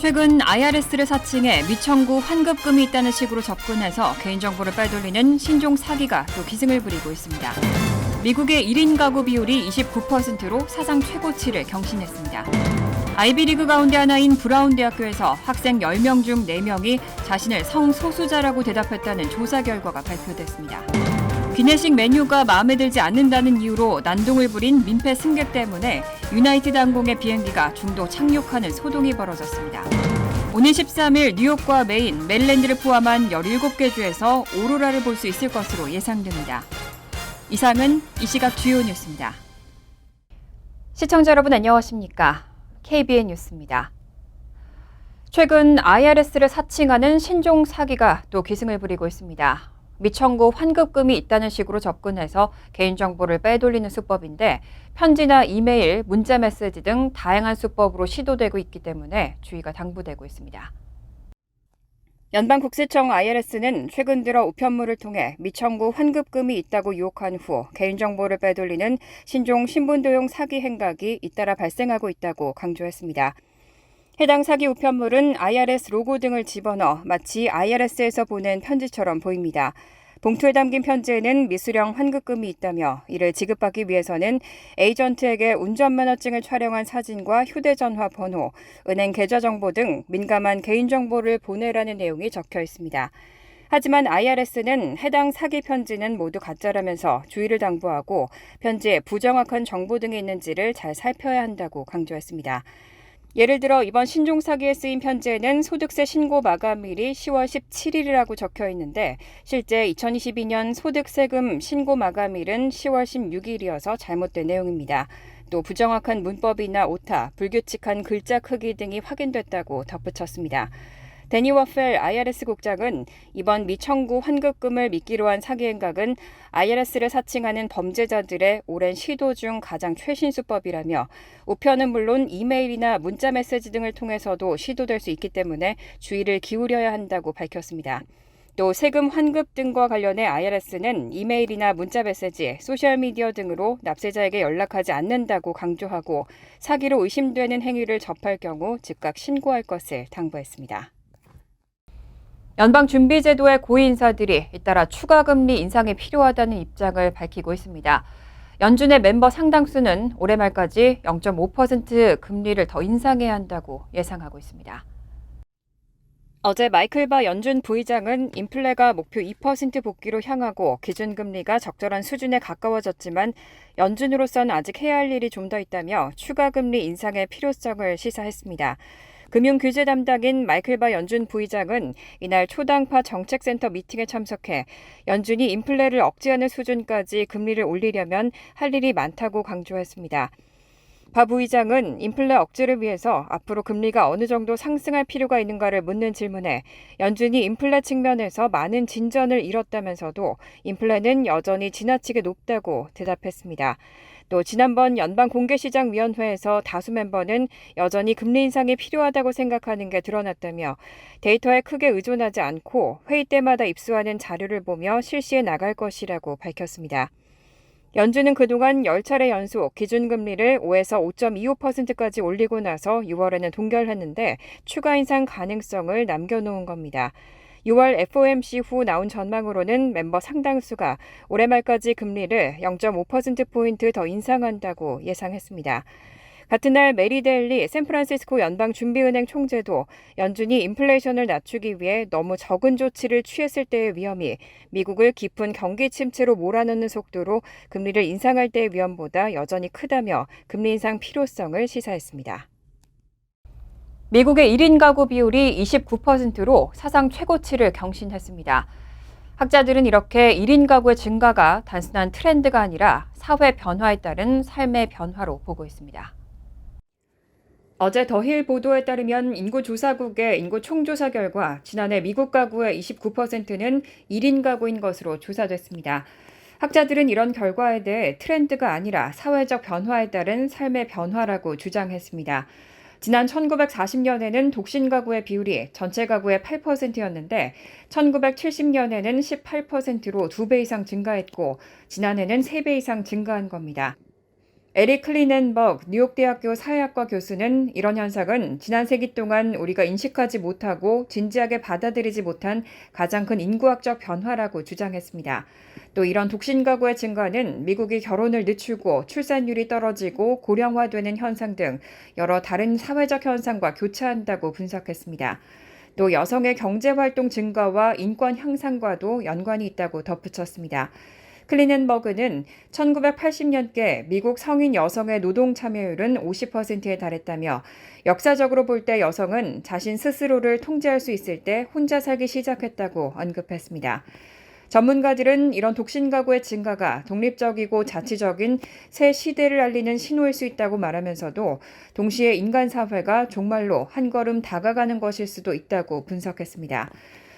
최근 IRS를 사칭해 미청구 환급금이 있다는 식으로 접근해서 개인정보를 빼돌리는 신종 사기가 또 기승을 부리고 있습니다. 미국의 1인 가구 비율이 29%로 사상 최고치를 경신했습니다. 아이비리그 가운데 하나인 브라운 대학교에서 학생 10명 중 4명이 자신을 성소수자라고 대답했다는 조사 결과가 발표됐습니다. 기내식 메뉴가 마음에 들지 않는다는 이유로 난동을 부린 민폐 승객 때문에 유나이티드 항공의 비행기가 중도 착륙하는 소동이 벌어졌습니다. 오는 13일 뉴욕과 메인, 메릴랜드를 포함한 17개 주에서 오로라를 볼 수 있을 것으로 예상됩니다. 이상은 이 시각 주요 뉴스입니다. 시청자 여러분 안녕하십니까? KBN 뉴스입니다. 최근 IRS를 사칭하는 신종 사기가 또 기승을 부리고 있습니다. 미청구 환급금이 있다는 식으로 접근해서 개인정보를 빼돌리는 수법인데 편지나 이메일, 문자메시지 등 다양한 수법으로 시도되고 있기 때문에 주의가 당부되고 있습니다. 연방국세청 IRS는 최근 들어 우편물을 통해 미청구 환급금이 있다고 유혹한 후 개인정보를 빼돌리는 신종 신분도용 사기 행각이 잇따라 발생하고 있다고 강조했습니다. 해당 사기 우편물은 IRS 로고 등을 집어넣어 마치 IRS에서 보낸 편지처럼 보입니다. 봉투에 담긴 편지에는 미수령 환급금이 있다며 이를 지급받기 위해서는 에이전트에게 운전면허증을 촬영한 사진과 휴대전화 번호, 은행 계좌 정보 등 민감한 개인정보를 보내라는 내용이 적혀 있습니다. 하지만 IRS는 해당 사기 편지는 모두 가짜라면서 주의를 당부하고 편지에 부정확한 정보 등이 있는지를 잘 살펴야 한다고 강조했습니다. 예를 들어 이번 신종 사기에 쓰인 편지에는 소득세 신고 마감일이 10월 17일이라고 적혀 있는데 실제 2022년 소득세금 신고 마감일은 10월 16일이어서 잘못된 내용입니다. 또 부정확한 문법이나 오타, 불규칙한 글자 크기 등이 확인됐다고 덧붙였습니다. 데니 워펠 IRS 국장은 이번 미청구 환급금을 미끼로 한 사기 행각은 IRS를 사칭하는 범죄자들의 오랜 시도 중 가장 최신 수법이라며 우편은 물론 이메일이나 문자 메시지 등을 통해서도 시도될 수 있기 때문에 주의를 기울여야 한다고 밝혔습니다. 또 세금 환급 등과 관련해 IRS는 이메일이나 문자 메시지, 소셜미디어 등으로 납세자에게 연락하지 않는다고 강조하고 사기로 의심되는 행위를 접할 경우 즉각 신고할 것을 당부했습니다. 연방준비제도의 고위 인사들이 잇따라 추가 금리 인상이 필요하다는 입장을 밝히고 있습니다. 연준의 멤버 상당수는 올해 말까지 0.5% 금리를 더 인상해야 한다고 예상하고 있습니다. 어제 마이클 바 연준 부의장은 인플레가 목표 2% 복귀로 향하고 기준금리가 적절한 수준에 가까워졌지만 연준으로서는 아직 해야 할 일이 좀 더 있다며 추가 금리 인상의 필요성을 시사했습니다. 금융규제 담당인 마이클 바 연준 부의장은 이날 초당파 정책센터 미팅에 참석해 연준이 인플레를 억제하는 수준까지 금리를 올리려면 할 일이 많다고 강조했습니다. 바 부의장은 인플레 억제를 위해서 앞으로 금리가 어느 정도 상승할 필요가 있는가를 묻는 질문에 연준이 인플레 측면에서 많은 진전을 이뤘다면서도 인플레는 여전히 지나치게 높다고 대답했습니다. 또 지난번 연방공개시장위원회에서 다수 멤버는 여전히 금리 인상이 필요하다고 생각하는 게 드러났다며 데이터에 크게 의존하지 않고 회의 때마다 입수하는 자료를 보며 실시해 나갈 것이라고 밝혔습니다. 연준은 그동안 10차례 연속 기준금리를 5에서 5.25%까지 올리고 나서 6월에는 동결했는데 추가 인상 가능성을 남겨놓은 겁니다. 6월 FOMC 후 나온 전망으로는 멤버 상당수가 올해 말까지 금리를 0.5%포인트 더 인상한다고 예상했습니다. 같은 날 메리 데일리 샌프란시스코 연방준비은행 총재도 연준이 인플레이션을 낮추기 위해 너무 적은 조치를 취했을 때의 위험이 미국을 깊은 경기 침체로 몰아넣는 속도로 금리를 인상할 때의 위험보다 여전히 크다며 금리 인상 필요성을 시사했습니다. 미국의 1인 가구 비율이 29%로 사상 최고치를 경신했습니다. 학자들은 이렇게 1인 가구의 증가가 단순한 트렌드가 아니라 사회 변화에 따른 삶의 변화로 보고 있습니다. 어제 더힐 보도에 따르면 인구조사국의 인구 총조사 결과 지난해 미국 가구의 29%는 1인 가구인 것으로 조사됐습니다. 학자들은 이런 결과에 대해 트렌드가 아니라 사회적 변화에 따른 삶의 변화라고 주장했습니다. 지난 1940년에는 독신 가구의 비율이 전체 가구의 8%였는데 1970년에는 18%로 2배 이상 증가했고 지난해는 3배 이상 증가한 겁니다. 에릭 클리넨버그 뉴욕대학교 사회학과 교수는 이런 현상은 지난 세기 동안 우리가 인식하지 못하고 진지하게 받아들이지 못한 가장 큰 인구학적 변화라고 주장했습니다. 또 이런 독신 가구의 증가는 미국이 결혼을 늦추고 출산율이 떨어지고 고령화되는 현상 등 여러 다른 사회적 현상과 교차한다고 분석했습니다. 또 여성의 경제활동 증가와 인권 향상과도 연관이 있다고 덧붙였습니다. 클리넨버그는 1980년께 미국 성인 여성의 노동 참여율은 50%에 달했다며 역사적으로 볼 때 여성은 자신 스스로를 통제할 수 있을 때 혼자 살기 시작했다고 언급했습니다. 전문가들은 이런 독신 가구의 증가가 독립적이고 자치적인 새 시대를 알리는 신호일 수 있다고 말하면서도 동시에 인간 사회가 종말로 한 걸음 다가가는 것일 수도 있다고 분석했습니다.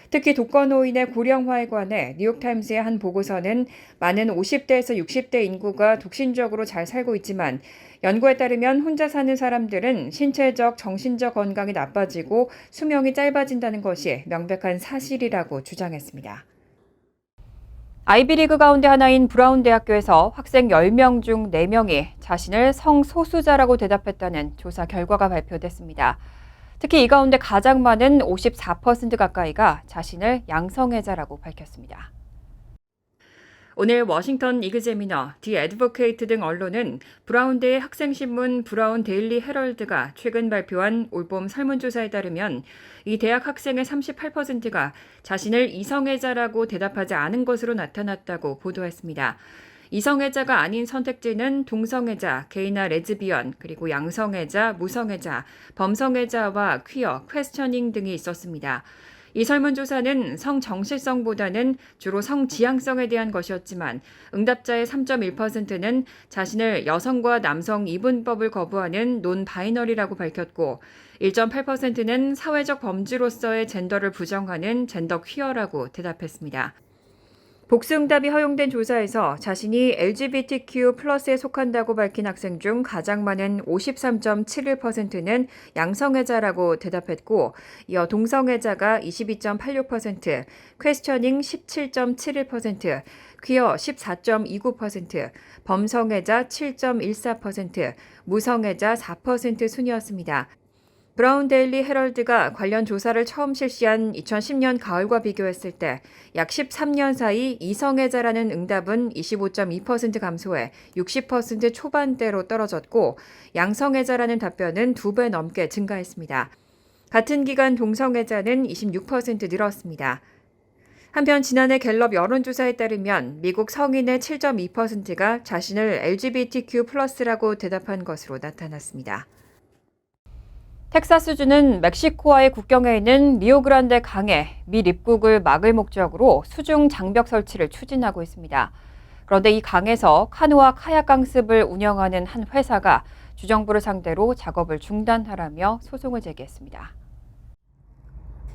특히 독거노인의 고령화에 관해 뉴욕타임스의 한 보고서는 많은 50대에서 60대 인구가 독신적으로 잘 살고 있지만 연구에 따르면 혼자 사는 사람들은 신체적, 정신적 건강이 나빠지고 수명이 짧아진다는 것이 명백한 사실이라고 주장했습니다. 아이비리그 가운데 하나인 브라운 대학교에서 학생 10명 중 4명이 자신을 성소수자라고 대답했다는 조사 결과가 발표됐습니다. 특히 이 가운데 가장 많은 54% 가까이가 자신을 양성애자라고 밝혔습니다. 오늘 워싱턴 이그제미너, 디 애드보케이트 등 언론은 브라운대의 학생신문 브라운 데일리 헤럴드가 최근 발표한 올봄 설문조사에 따르면 이 대학 학생의 38%가 자신을 이성애자라고 대답하지 않은 것으로 나타났다고 보도했습니다. 이성애자가 아닌 선택지는 동성애자, 게이나 레즈비언, 그리고 양성애자, 무성애자, 범성애자와 퀴어, 퀘스처닝 등이 있었습니다. 이 설문조사는 성정체성보다는 주로 성지향성에 대한 것이었지만 응답자의 3.1%는 자신을 여성과 남성 이분법을 거부하는 논바이너리라고 밝혔고 1.8%는 사회적 범주로서의 젠더를 부정하는 젠더 퀴어라고 대답했습니다. 복수응답이 허용된 조사에서 자신이 LGBTQ+에 속한다고 밝힌 학생 중 가장 많은 53.71%는 양성애자라고 대답했고 이어 동성애자가 22.86%, 퀘스처닝 17.71%, 퀴어 14.29%, 범성애자 7.14%, 무성애자 4% 순이었습니다. 브라운 데일리 헤럴드가 관련 조사를 처음 실시한 2010년 가을과 비교했을 때 약 13년 사이 이성애자라는 응답은 25.2% 감소해 60% 초반대로 떨어졌고 양성애자라는 답변은 2배 넘게 증가했습니다. 같은 기간 동성애자는 26% 늘었습니다. 한편 지난해 갤럽 여론조사에 따르면 미국 성인의 7.2%가 자신을 LGBTQ+라고 대답한 것으로 나타났습니다. 텍사스주는 멕시코와의 국경에 있는 리오그란데 강에 미 입국을 막을 목적으로 수중 장벽 설치를 추진하고 있습니다. 그런데 이 강에서 카누와 카약 강습을 운영하는 한 회사가 주정부를 상대로 작업을 중단하라며 소송을 제기했습니다.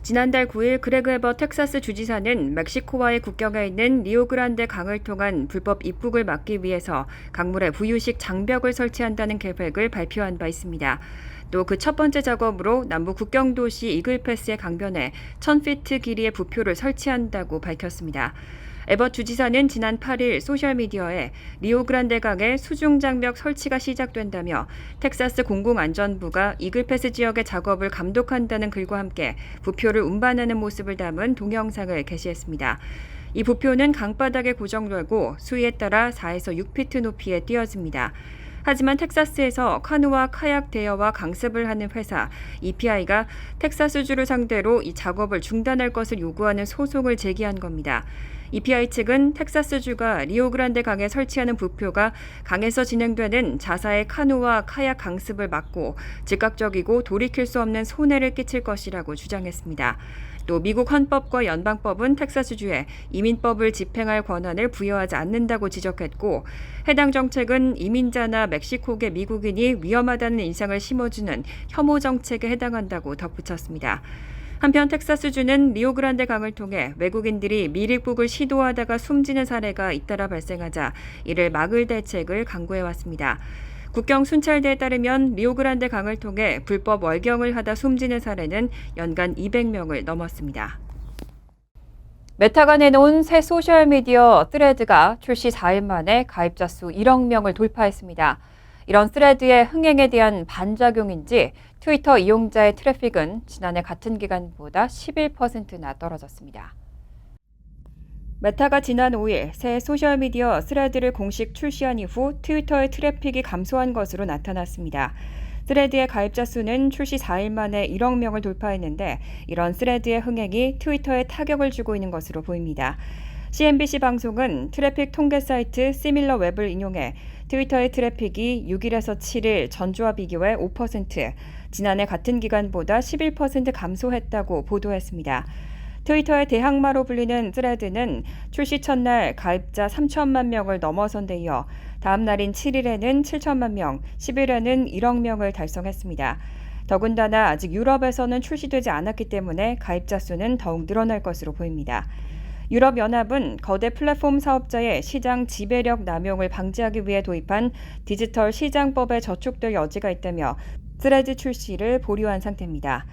지난달 9일 그레그 에버 텍사스 주지사는 멕시코와의 국경에 있는 리오그란데 강을 통한 불법 입국을 막기 위해서 강물에 부유식 장벽을 설치한다는 계획을 발표한 바 있습니다. 또 그 첫 번째 작업으로 남부 국경 도시 이글패스의 강변에 1000피트 길이의 부표를 설치한다고 밝혔습니다. 에버트 주지사는 지난 8일 소셜미디어에 리오그란데 강의 수중장벽 설치가 시작된다며 텍사스 공공안전부가 이글패스 지역의 작업을 감독한다는 글과 함께 부표를 운반하는 모습을 담은 동영상을 게시했습니다. 이 부표는 강바닥에 고정되고 수위에 따라 4에서 6피트 높이에 띄어집니다. 하지만 텍사스에서 카누와 카약 대여와 강습을 하는 회사 EPI가 텍사스주를 상대로 이 작업을 중단할 것을 요구하는 소송을 제기한 겁니다. EPI 측은 텍사스주가 리오그란데 강에 설치하는 부표가 강에서 진행되는 자사의 카누와 카약 강습을 막고 즉각적이고 돌이킬 수 없는 손해를 끼칠 것이라고 주장했습니다. 또 미국 헌법과 연방법은 텍사스주에 이민법을 집행할 권한을 부여하지 않는다고 지적했고 해당 정책은 이민자나 멕시코계 미국인이 위험하다는 인상을 심어주는 혐오 정책에 해당한다고 덧붙였습니다. 한편 텍사스주는 리오그란데 강을 통해 외국인들이 밀입국을 시도하다가 숨지는 사례가 잇따라 발생하자 이를 막을 대책을 강구해왔습니다. 국경 순찰대에 따르면 리오그란데 강을 통해 불법 월경을 하다 숨지는 사례는 연간 200명을 넘었습니다. 메타가 내놓은 새 소셜미디어 스레드가 출시 4일 만에 가입자 수 1억 명을 돌파했습니다. 이런 스레드의 흥행에 대한 반작용인지 트위터 이용자의 트래픽은 지난해 같은 기간보다 11%나 떨어졌습니다. 메타가 지난 5일 새 소셜미디어 스레드를 공식 출시한 이후 트위터의 트래픽이 감소한 것으로 나타났습니다. 스레드의 가입자 수는 출시 4일 만에 1억 명을 돌파했는데 이런 스레드의 흥행이 트위터에 타격을 주고 있는 것으로 보입니다. CNBC 방송은 트래픽 통계 사이트 시밀러웹을 인용해 트위터의 트래픽이 6일에서 7일 전주와 비교해 5%, 지난해 같은 기간보다 11% 감소했다고 보도했습니다. 트위터의 대항마로 불리는 스레드는 출시 첫날 가입자 3천만 명을 넘어선 데 이어 다음 날인 7일에는 7천만 명, 10일에는 1억 명을 달성했습니다. 더군다나 아직 유럽에서는 출시되지 않았기 때문에 가입자 수는 더욱 늘어날 것으로 보입니다. 유럽연합은 거대 플랫폼 사업자의 시장 지배력 남용을 방지하기 위해 도입한 디지털 시장법에 저촉될 여지가 있다며 스레드 출시를 보류한 상태입니다.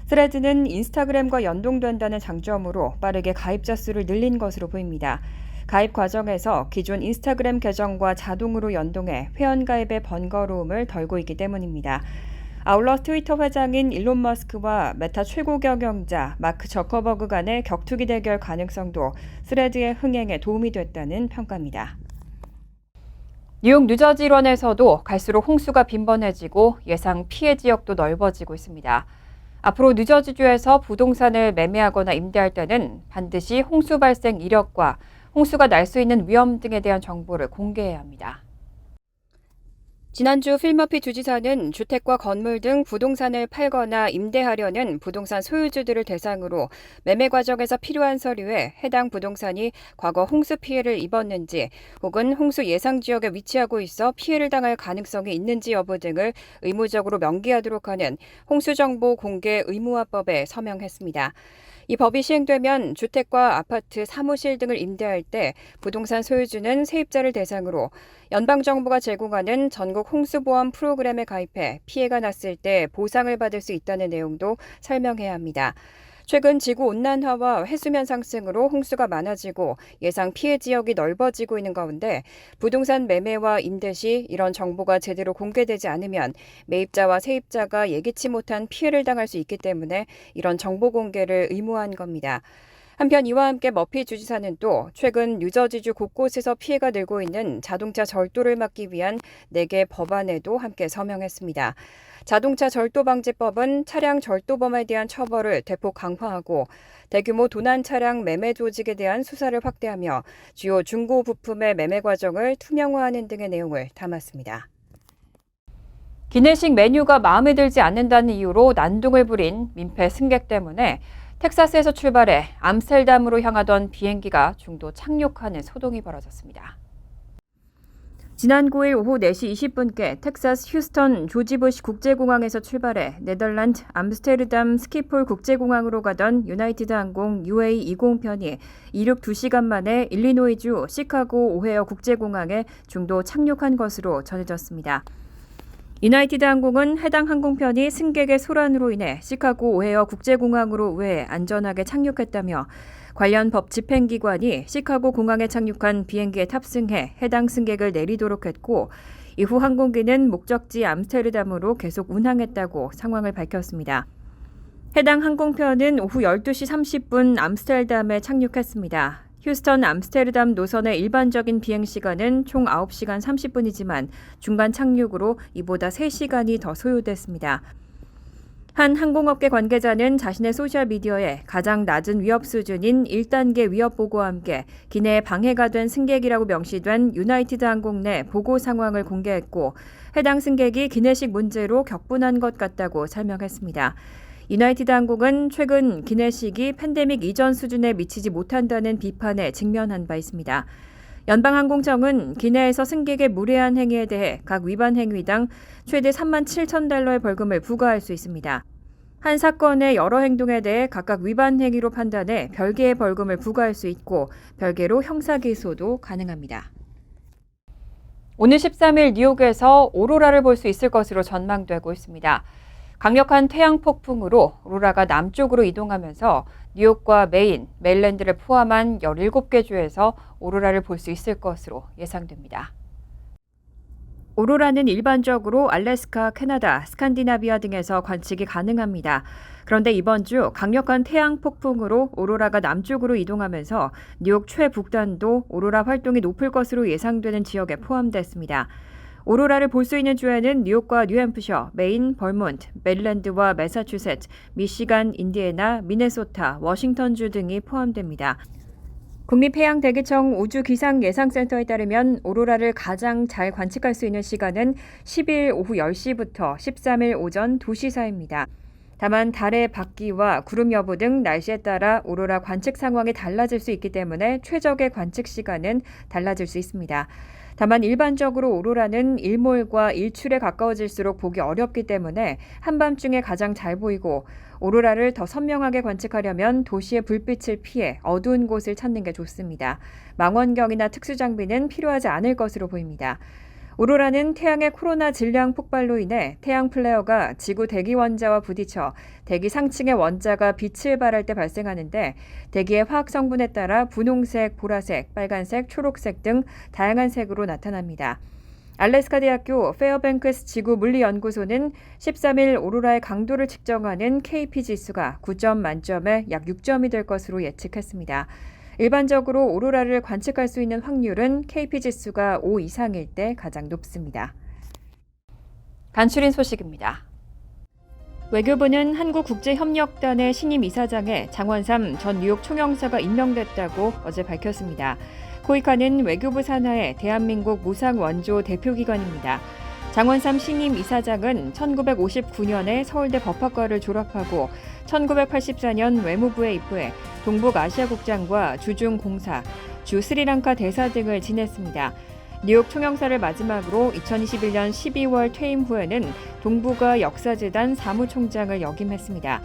스레드는 인스타그램과 연동된다는 장점으로 빠르게 가입자 수를 늘린 것으로 보입니다. 가입 과정에서 기존 인스타그램 계정과 자동으로 연동해 회원가입의 번거로움을 덜고 있기 때문입니다. 아울러 트위터 회장인 일론 머스크와 메타 최고 경영자 마크 저커버그 간의 격투기 대결 가능성도 스레드의 흥행에 도움이 됐다는 평가입니다. 뉴욕 뉴저지런에서도 갈수록 홍수가 빈번해지고 예상 피해 지역도 넓어지고 있습니다. 앞으로 뉴저지주에서 부동산을 매매하거나 임대할 때는 반드시 홍수 발생 이력과 홍수가 날 수 있는 위험 등에 대한 정보를 공개해야 합니다. 지난주 필 머피 주지사는 주택과 건물 등 부동산을 팔거나 임대하려는 부동산 소유주들을 대상으로 매매 과정에서 필요한 서류에 해당 부동산이 과거 홍수 피해를 입었는지 혹은 홍수 예상 지역에 위치하고 있어 피해를 당할 가능성이 있는지 여부 등을 의무적으로 명기하도록 하는 홍수정보 공개 의무화법에 서명했습니다. 이 법이 시행되면 주택과 아파트, 사무실 등을 임대할 때 부동산 소유주는 세입자를 대상으로 연방정부가 제공하는 전국 홍수보험 프로그램에 가입해 피해가 났을 때 보상을 받을 수 있다는 내용도 설명해야 합니다. 최근 지구온난화와 해수면 상승으로 홍수가 많아지고 예상 피해 지역이 넓어지고 있는 가운데 부동산 매매와 임대 시 이런 정보가 제대로 공개되지 않으면 매입자와 세입자가 예기치 못한 피해를 당할 수 있기 때문에 이런 정보 공개를 의무화한 겁니다. 한편 이와 함께 머피 주지사는 또 최근 뉴저지주 곳곳에서 피해가 늘고 있는 자동차 절도를 막기 위한 4개 법안에도 함께 서명했습니다. 자동차 절도 방지법은 차량 절도범에 대한 처벌을 대폭 강화하고 대규모 도난 차량 매매 조직에 대한 수사를 확대하며 주요 중고 부품의 매매 과정을 투명화하는 등의 내용을 담았습니다. 기내식 메뉴가 마음에 들지 않는다는 이유로 난동을 부린 민폐 승객 때문에 텍사스에서 출발해 암스테르담으로 향하던 비행기가 중도 착륙하는 소동이 벌어졌습니다. 지난 9일 오후 4시 20분께 텍사스 휴스턴 조지 부시 국제공항에서 출발해 네덜란드 암스테르담 스키폴 국제공항으로 가던 유나이티드 항공 UA20편이 이륙 2시간 만에 일리노이주 시카고 오헤어 국제공항에 중도 착륙한 것으로 전해졌습니다. 유나이티드 항공은 해당 항공편이 승객의 소란으로 인해 시카고 오헤어 국제공항으로 우회해 안전하게 착륙했다며 관련 법 집행기관이 시카고 공항에 착륙한 비행기에 탑승해 해당 승객을 내리도록 했고 이후 항공기는 목적지 암스테르담으로 계속 운항했다고 상황을 밝혔습니다. 해당 항공편은 오후 12시 30분 암스테르담에 착륙했습니다. 휴스턴 암스테르담 노선의 일반적인 비행시간은 총 9시간 30분이지만 중간 착륙으로 이보다 3시간이 더 소요됐습니다. 한 항공업계 관계자는 자신의 소셜미디어에 가장 낮은 위협 수준인 1단계 위협 보고와 함께 기내에 방해가 된 승객이라고 명시된 유나이티드 항공 내 보고 상황을 공개했고 해당 승객이 기내식 문제로 격분한 것 같다고 설명했습니다. 유나이티드 항공은 최근 기내식이 팬데믹 이전 수준에 미치지 못한다는 비판에 직면한 바 있습니다. 연방항공청은 기내에서 승객의 무례한 행위에 대해 각 위반 행위당 최대 37,000달러의 벌금을 부과할 수 있습니다. 한 사건의 여러 행동에 대해 각각 위반 행위로 판단해 별개의 벌금을 부과할 수 있고 별개로 형사기소도 가능합니다. 오늘 13일 뉴욕에서 오로라를 볼 수 있을 것으로 전망되고 있습니다. 강력한 태양 폭풍으로 오로라가 남쪽으로 이동하면서 뉴욕과 메인, 메릴랜드를 포함한 17개 주에서 오로라를 볼 수 있을 것으로 예상됩니다. 오로라는 일반적으로 알래스카, 캐나다, 스칸디나비아 등에서 관측이 가능합니다. 그런데 이번 주 강력한 태양 폭풍으로 오로라가 남쪽으로 이동하면서 뉴욕 최북단도 오로라 활동이 높을 것으로 예상되는 지역에 포함됐습니다. 오로라를 볼 수 있는 주에는 뉴욕과 뉴햄프셔, 메인, 벌몬트, 메릴랜드와 매사추세츠, 미시간, 인디애나, 미네소타, 워싱턴주 등이 포함됩니다. 국립해양대기청 우주기상예상센터에 따르면 오로라를 가장 잘 관측할 수 있는 시간은 10일 오후 10시부터 13일 오전 2시 사이입니다. 다만 달의 밝기와 구름 여부 등 날씨에 따라 오로라 관측 상황이 달라질 수 있기 때문에 최적의 관측 시간은 달라질 수 있습니다. 다만 일반적으로 오로라는 일몰과 일출에 가까워질수록 보기 어렵기 때문에 한밤중에 가장 잘 보이고 오로라를 더 선명하게 관측하려면 도시의 불빛을 피해 어두운 곳을 찾는 게 좋습니다. 망원경이나 특수장비는 필요하지 않을 것으로 보입니다. 오로라는 태양의 코로나 질량 폭발로 인해 태양 플레어가 지구 대기 원자와 부딪혀 대기 상층의 원자가 빛을 발할 때 발생하는데 대기의 화학 성분에 따라 분홍색, 보라색, 빨간색, 초록색 등 다양한 색으로 나타납니다. 알래스카 대학교 페어뱅크스 지구물리연구소는 13일 오로라의 강도를 측정하는 KP 지수가 9점 만점에 약 6점이 될 것으로 예측했습니다. 일반적으로 오로라를 관측할 수 있는 확률은 KP 지수가 5 이상일 때 가장 높습니다. 간추린 소식입니다. 외교부는 한국국제협력단의 신임 이사장에 장원삼 전 뉴욕 총영사가 임명됐다고 어제 밝혔습니다. 코이카는 외교부 산하의 대한민국 무상원조 대표기관입니다. 장원삼 신임 이사장은 1959년에 서울대 법학과를 졸업하고 1984년 외무부에 입부해 동북아시아국장과 주중공사, 주 스리랑카 대사 등을 지냈습니다. 뉴욕 총영사를 마지막으로 2021년 12월 퇴임 후에는 동북아 역사재단 사무총장을 역임했습니다.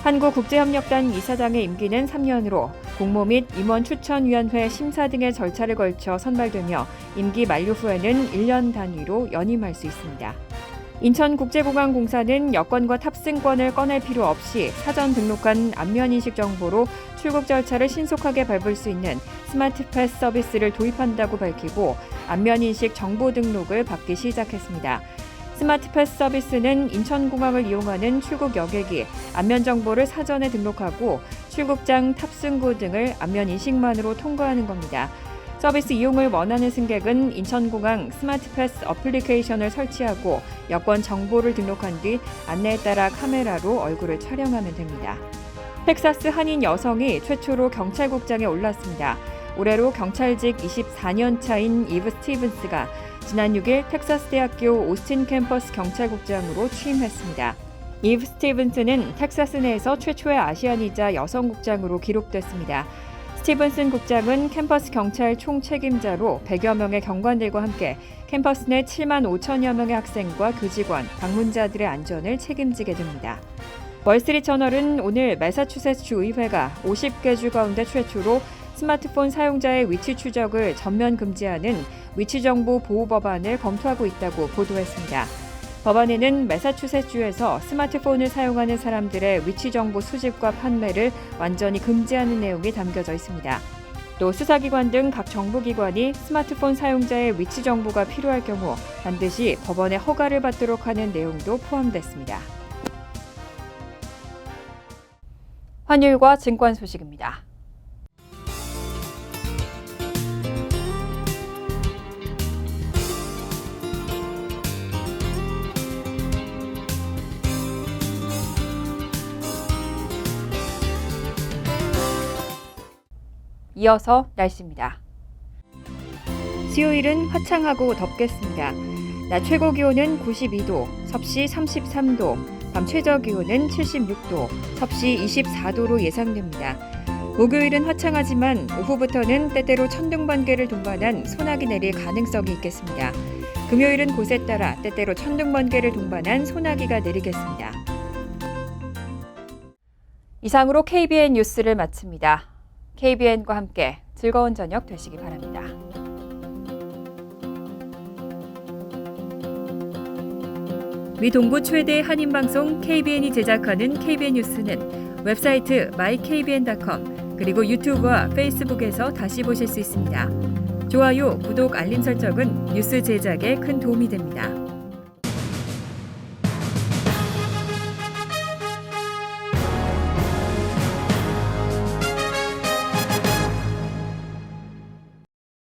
한국국제협력단 이사장의 임기는 3년으로 공모 및 임원 추천위원회 심사 등의 절차를 걸쳐 선발되며 임기 만료 후에는 1년 단위로 연임할 수 있습니다. 인천국제공항공사는 여권과 탑승권을 꺼낼 필요 없이 사전 등록한 안면인식 정보로 출국 절차를 신속하게 밟을 수 있는 스마트 패스 서비스를 도입한다고 밝히고 안면인식 정보 등록을 받기 시작했습니다. 스마트 패스 서비스는 인천공항을 이용하는 출국 여객이 안면 정보를 사전에 등록하고 출국장 탑승구 등을 안면 인식만으로 통과하는 겁니다. 서비스 이용을 원하는 승객은 인천공항 스마트 패스 어플리케이션을 설치하고 여권 정보를 등록한 뒤 안내에 따라 카메라로 얼굴을 촬영하면 됩니다. 텍사스 한인 여성이 최초로 경찰국장에 올랐습니다. 올해로 경찰직 24년 차인 이브 스티븐스가 지난 6일 텍사스 대학교 오스틴 캠퍼스 경찰국장으로 취임했습니다. 이브 스티븐스는 텍사스 내에서 최초의 아시안이자 여성국장으로 기록됐습니다. 스티븐슨 국장은 캠퍼스 경찰 총책임자로 100여 명의 경관들과 함께 캠퍼스 내 7만 5천여 명의 학생과 교직원, 방문자들의 안전을 책임지게 됩니다. 월스트리트저널은 오늘 매사추세츠 의회가 50개 주 가운데 최초로 스마트폰 사용자의 위치 추적을 전면 금지하는 위치정보 보호 법안을 검토하고 있다고 보도했습니다. 법안에는 매사추세츠주에서 스마트폰을 사용하는 사람들의 위치정보 수집과 판매를 완전히 금지하는 내용이 담겨져 있습니다. 또 수사기관 등 각 정부기관이 스마트폰 사용자의 위치 정보가 필요할 경우 반드시 법원의 허가를 받도록 하는 내용도 포함됐습니다. 환율과 증권 소식입니다. 이어서 날씨입니다. 수요일은 화창하고 덥겠습니다. 낮 최고 기온은 92도, 섭씨 33도, 밤 최저 기온은 76도, 섭씨 24도로 예상됩니다. 목요일은 화창하지만 오후부터는 때때로 천둥번개를 동반한 소나기 내릴 가능성이 있겠습니다. 금요일은 곳에 따라 때때로 천둥번개를 동반한 소나기가 내리겠습니다. 이상으로 KBN 뉴스를 마칩니다. KBN과 함께 즐거운 저녁 되시기 바랍니다. 미 동부 최대 한인방송 KBN이 제작하는 KBN 뉴스는 웹사이트 mykbn.com 그리고 유튜브와 페이스북에서 다시 보실 수 있습니다. 좋아요, 구독, 알림 설정은 뉴스 제작에 큰 도움이 됩니다.